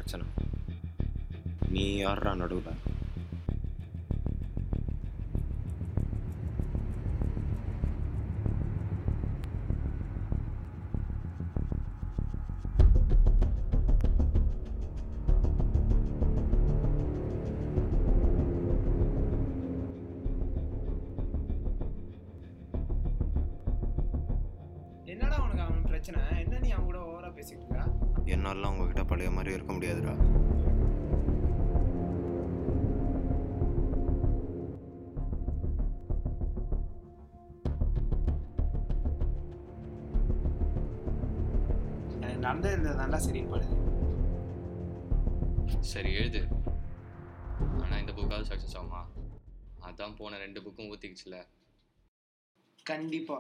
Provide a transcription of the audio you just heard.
பிரச்சனை? நீ யார்ரா நடுவில்? என்னடா உனக்கு அவன் பிரச்சனை? என்ன நீ அவன் கூட ஓவரா பேசிட்டு இருக்கா? என்னாலாம் உங்ககிட்ட பழைய மாதிரி இருக்க முடியாதுடா. எனக்கு நடந்தது தாண்டா சரின்னு படுது. சரி எழுது. ஆனால் இந்த புக்காவது சக்ஸஸ் ஆகுமா? அதான் போன 2 புக்கும் ஊற்றிக்கிச்சுல. கண்டிப்பா